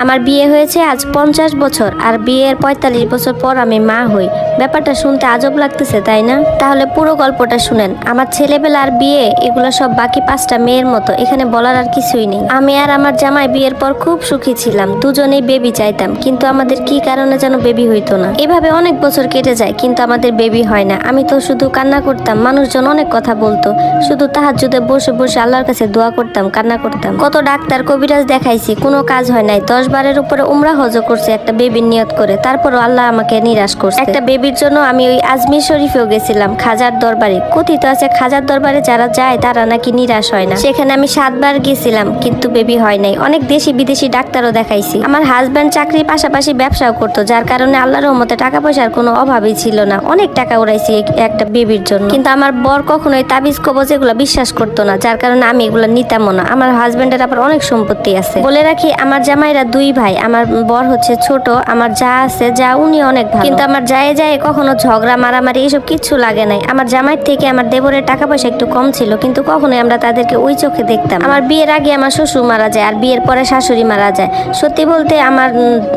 আমার বিয়ে হয়েছে আজ 50 বছর, আর বিয়ের 45 বছর পর আমি মা হই। ব্যাপারটা শুনতে আজব লাগতেছে, তাই না? তাহলে পুরো গল্পটা শুনেন। আমার ছেলেবেলা আর বিয়ে এগুলো সব বাকি 5টা মেয়ের মতো, এখানে বলার আর কিছুই নেই। আমি আর আমার জামাই বিয়ের পর খুব সুখী ছিলাম, দুজনেই বেবি চাইতাম, কিন্তু আমাদের কি কারণে যেন বেবি হইতো না। এভাবে অনেক বছর কেটে যায়, কিন্তু আমাদের বেবি হয় না। আমি তো শুধু কান্না করতাম, মানুষজন অনেক কথা বলতো, শুধু তাহাজ্জুদে বসে বসে আল্লাহর কাছে দোয়া করতাম, কান্না করতাম। কত ডাক্তার কবিরাজ দেখাইছি, কোনো কাজ হয় নাই। 10 বারের উপরে উমরা হজ করছে একটা বেবির নিয়ত করে, তারপরও আল্লাহ আমাকে নিরাশ করছে। একটা বেবির জন্য আমি ওই আজমির শরীফেও গেছিলাম, খাজার দরবারে। কথিত আছে খাজার দরবারে যারা যায় তারা নাকি নিরাশ হয় না। সেখানে আমি 7 বার গেছিলাম, কিন্তু বেবি হয় নাই। অনেক দেশি বিদেশি ডাক্তারও দেখাইছি। আমার হাজব্যান্ড চাকরির পাশাপাশি ব্যবসাও করতো, যার কারণে আল্লাহর রহমতে টাকা পয়সার কোনো অভাবই ছিল না। অনেক টাকা উড়াইছি একটা বেবির জন্য, কিন্তু আমার বর কখনোই তাবিজ কবজ এগুলো বিশ্বাস করতো না, যার কারণে আমি এগুলো নিতামও না। আমার হাজব্যান্ডের আবার অনেক সম্পত্তি আছে। বলে রাখি, আমার জামাইরা 2 ভাই, আমার বর হচ্ছে ছোট। আমার যা আছে যা উনি অনেক ভালো, কিন্তু আমার যায় কখনো ঝগড়া মারামারি এসব কিচ্ছু লাগে নাই। আমার জামাইয়ের থেকে আমার দেবরের টাকা পয়সা একটু কম ছিল, কিন্তু কখনোই আমরা তাদেরকে ওই চোখে দেখতাম। আমার বিয়ের আগে আমার শ্বশুর মারা যায়, আর বিয়ের পরে শাশুড়ি মারা যায়। সত্যি বলতে আমার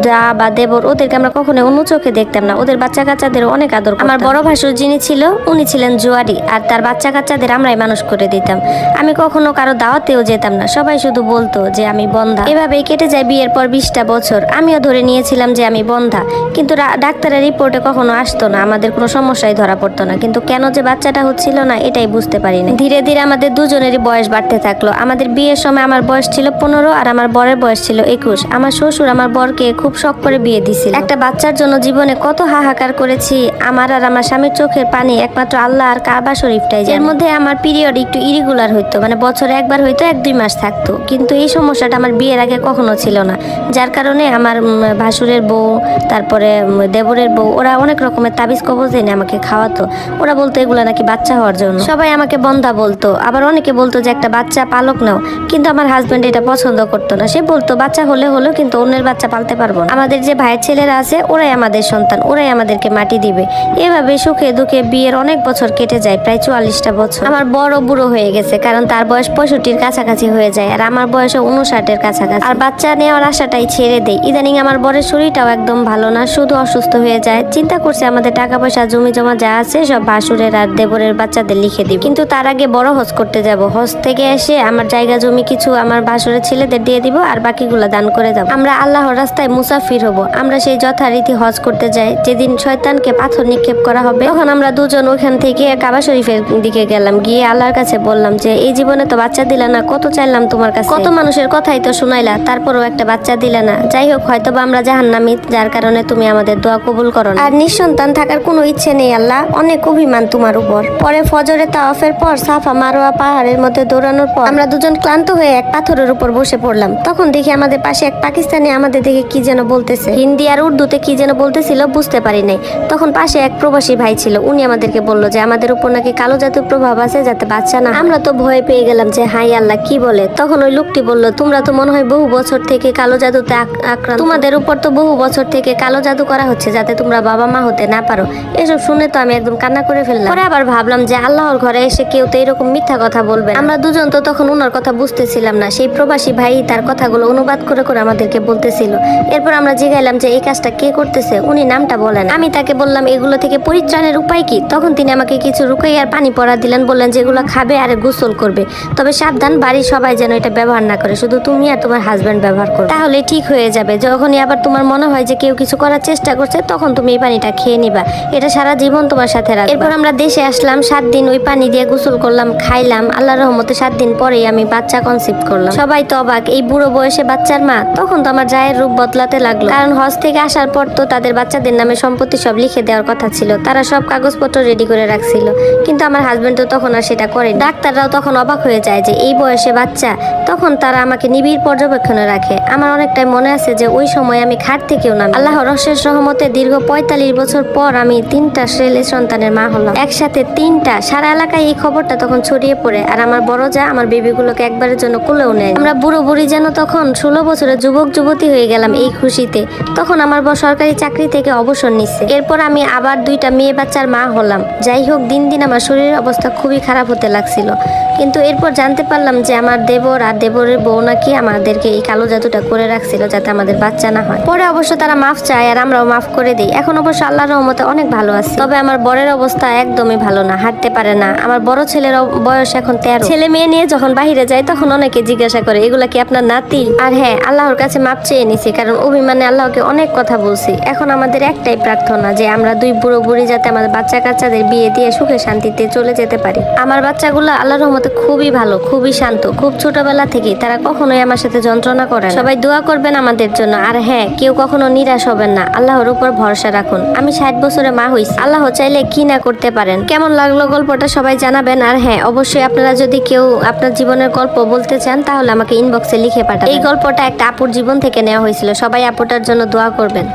যা বা দেবর ওদেরকে আমরা কখনোই অন্য চোখে দেখতাম না। ওদের বাচ্চা কাচ্চাদের অনেক আদর করতাম। আমার বড় ভাসুর যিনি ছিল উনি ছিলেন জুয়ারি, আর তার বাচ্চা কাচ্চাদের আমরাই মানুষ করে দিতাম। আমি কখনো কারো দাওয়াতেও যেতাম না, সবাই শুধু বলতো যে আমি বন্ধা। এভাবেই কেটে যায় বিয়ের পর 20টা বছর। আমিও ধরে নিয়েছিলাম যে আমি বন্ধা, কিন্তু ডাক্তারের রিপোর্টে কখনো আসতো না, আমাদের কোনো সমস্যাই ধরা পড়তো না। কিন্তু কেন যে বাচ্চাটা হচ্ছিল না এটাই বুঝতে পারিনি। ধীরে ধীরে আমাদের দুজনেরই বয়স বাড়তে থাকলো। আমাদের বিয়ের সময় আমার বয়স ছিল 15, আর আমার বরের বয়স ছিল 21। আমার শ্বশুর আমার বরকে খুব শখ করে বিয়ে দিছিল। একটা বাচ্চার জন্য জীবনে কত হাহাকার করেছি। আমার আর আমার স্বামীর চোখের পানি একমাত্র আল্লাহ আর কাবা শরীফটাই জানে। এর মধ্যে আমার পিরিয়ড একটু ইরেগুলার হইতো, মানে বছরে একবার হইতো, 1-2 মাস থাকতো। কিন্তু এই সমস্যাটা আমার বিয়ের আগে কখনো ছিল না, যার কারণে আমার ভাসুরের বউ, তারপরে দেবরের বউ, ওরা অনেক রকমের তাবিজ কবজ এনে আমাকে খাওয়াতো। ওরা বলতো এগুলা নাকি বাচ্চা হওয়ার জন্য। সবাই আমাকে বন্ধা বলতো, আবার অনেকে বলতো যে একটা বাচ্চা পালক নাও। কিন্তু আমার হাজবেন্ড এটা পছন্দ করতো না। সে বলতো বাচ্চা হলে হলো, কিন্তু অন্যের বাচ্চা পালতে পারবো না। আমাদের যে ভাইয়ের ছেলেরা আছে ওরাই আমাদের সন্তান, ওরাই আমাদেরকে মাটি দিবে। এভাবে সুখে দুঃখে বিয়ের অনেক বছর কেটে যায়, প্রায় 44টা বছর। আমার বড় বুড়ো হয়ে গেছে, কারণ তার বয়স 65-র কাছাকাছি হয়ে যায়, আর আমার বয়স 59-এর কাছাকাছি। আর বাচ্চা নেওয়ার আশাটাই ছেড়ে দেয়। ইদানিং আমার বরের শরীরটাও একদম ভালো না, শুধু অসুস্থ হয়ে যায়। চিন্তা করছে আমাদের টাকা পয়সা জমি জমা যা আছে সব ভাসুরের আর দেবরের বাচ্চাদের লিখে দিব, কিন্তু তার আগে বড় হজ করতে যাব। হজ থেকে এসে আমার জায়গা জমি কিছু আমার ভাসুরের ছেলেদের দিয়ে দিব, আর বাকিগুলো দান করে যাব। আমরা আল্লাহর রাস্তায় মুসাফির হব। আমরা সেই যথারীতি হজ করতে যাই। যেদিন শয়তানকে পাথর নিক্ষেপ করা হবে, তখন আমরা দুজন ওখান থেকে কাবা শরীফের দিকে গেলাম। গিয়ে আল্লাহর কাছে বললাম যে এই জীবনে তো বাচ্চা দিলা না, কত চাইলাম তোমার কাছে, কত মানুষের কথাই তো শুনাইলা, তারপরও একটা বাচ্চা দিলা না। যাই হোক, হয়তো বা আমরা জাহান্নামী, যার কারণে তুমি আমাদের দোয়া কবুল করো না। আর নিঃসন্তান থাকার কোনো ইচ্ছে নেই আল্লাহ, অনেক অভিমান তোমার উপর। পরে ফজরে তাওয়াফের পর সাফা মারোয়া পাহাড়ের মধ্যে দৌড়ানোর পর আমরা দুজন ক্লান্ত হয়ে এক পাথরের উপর বসে পড়লাম। তখন দেখি আমাদের পাশে এক পাকিস্তানি আমাদের দেখে কি যেন বলতেছে, হিন্দি আর উর্দুতে কি যেন বলতেছিল, বুঝতে পারি নাই। তখন পাশে এক প্রবাসী ভাই ছিল, উনি আমাদেরকে বললো যে আমাদের উপর নাকি কালো জাদুর প্রভাব আছে, যাতে বাচ্চা না। আমরা তো ভয় পেয়ে গেলাম যে হাই আল্লাহ, কি বলে। তখন ওই লোকটি বলল, তোমরা তো মনে হয় বহু বছর থেকে কালো জাদুতে আক্রান্ত, তোমাদের উপর তো বহু বছর থেকে কালো জাদু করা হচ্ছে যাতে তোমরা বাবা মা হতে না পারো। এসব শুনে তো আমি একদম কান্না করে ফেললাম। পরে আবার ভাবলাম যে আল্লাহর ঘরে এসে কেউ তো এরকম মিথ্যা কথা বলবে। আমরা দুজন তো তখন উনার কথা বুঝতেছিলাম না। সেই প্রবাসী ভাই তার কথাগুলো অনুবাদ করে করে আমাদেরকে বলতেছিল। এরপর আমরা জিজ্ঞাইলাম যে এই কাজটা কে করতেছে, উনি নামটা বলেন। আমি তাকে বললাম এগুলো থেকে পরিত্রাণের উপায় কি। তখন তিনি আমাকে কিছু রুকাইয়ার পানি পড়া দিলেন, বললেন যে এগুলো খাবে আর গোসল করবে, তবে সাবধান বাড়ির সবাই যেন এটা ব্যবহার না করে, শুধু তুমি আর তোমার হাজবেন্ড ব্যবহার করো, তাহলে ঠিক হয়ে যাবে। যখনই আবার তোমার মনে হয় যে কেউ কিছু করার চেষ্টা করছে, তখন তুমি এই পানিটা খেয়ে নিবা, এটা সারা জীবন তোমার সাথে রাখবে। এরপর আমরা দেশে আসলাম, 7 দিন ওই পানি দিয়ে গোসল করলাম, খাইলাম। আল্লাহর রহমতে 7 দিন পরেই আমি বাচ্চা কনসিভ করলাম। সবাই তো অবাক, এই বুড়ো বয়সে বাচ্চার মা। তখন তো আমার জায়ের রূপ বদলাতে লাগলো, কারণ হজ থেকে আসার পর তো তাদের বাচ্চাদের নামে সম্পত্তি সব লিখে দেওয়ার কথা ছিল। তারা সব কাগজপত্র রেডি করে রাখছিল, কিন্তু আমার হাজবেন্ড তো তখন আর সেটা করে। ডাক্তাররাও তখন অবাক হয়ে যায় যে এই বয়সে বাচ্চা। তখন তারা আমাকে নিবিড় পর্যবেক্ষণে রাখে। আমার অনেকটাই মনে আছে যে ওই সময় আমি খাট থেকেও নামি। আল্লাহর অশেষ রহমতে দীর্ঘ 45 বছর পর আমি 3টা ছেলে সন্তানের মা হলাম, একসাথে 3টা। সারা এলাকায় এই খবরটা তখন ছড়িয়ে পড়ে, আর আমার বড় যা আমার বেবিগুলোকে একবারের জন্য কোলেও নেয়। আমরা বুড়ো বুড়ি যেন তখন 16 বছরের যুবক যুবতী হয়ে গেলাম এই খুশিতে। তখন আমার বর সরকারি চাকরি থেকে অবসর নিচ্ছে। এরপর আমি আবার 2টা মেয়ে বাচ্চার মা হলাম। যাই হোক, দিন দিন আমার শরীরের অবস্থা খুবই খারাপ হতে লাগছিল। কিন্তু এরপর জানতে পারলাম যে আমার দেবর আর দেবরের বউ নাকি আমাদেরকে এই কালো জাদুটা করে রাখছিল যাতে আমাদের বাচ্চা না হয়। পরে অবশ্য তারা মাফ চায় আর আমরাও মাফ করে দিই। এখন অবশ্য আল্লাহর রহমতে অনেক ভালো আছে। তবে আমার বরের অবস্থা একদমই ভালো না, হাঁটতে পারে না। আমার বড় ছেলের বয়স এখন 13। ছেলে মেয়ে নিয়ে যখন বাহিরে যায় তখন অনেকে জিজ্ঞাসা করে এগুলা কি আপনার নাতি? আর হ্যাঁ, আল্লাহর কাছে মাপ চেয়ে নিছি, কারণ অভিমানে আল্লাহকে অনেক কথা বলছি। এখন আমাদের একটাই প্রার্থনা যে আমরা দুই বুড়ো বুড়ি যাতে আমাদের বাচ্চা কাচ্চাদের বিয়ে দিয়ে সুখে শান্তিতে চলে যেতে পারি। আমার বাচ্চাগুলো আল্লাহর রহমতে খুবই ভালো, খুবই শান্ত। খুব ছোটবেলা থেকেই তারা কখনোই আমার সাথে যন্ত্রণা করে না। সবাই দোয়া করবেন আমাদের জন্য। আর হ্যাঁ, কেউ কখনো নিরাশ হবেন না, আল্লাহর উপর ভরসা রাখুন। আমি 60 বছরে মা হইছি, আল্লাহ চাইলে কি না করতে পারেন। কেমন লাগলো গল্পটা সবাই জানাবেন। আর হ্যাঁ, অবশ্যই আপনারা যদি কেউ আপনার জীবনের গল্প বলতে চান তাহলে আমাকে ইনবক্সে লিখে পাঠাবেন। এই গল্পটা একটা আপুর জীবন থেকে নেওয়া হয়েছিল। সবাই আপুটার জন্য দোয়া করবেন।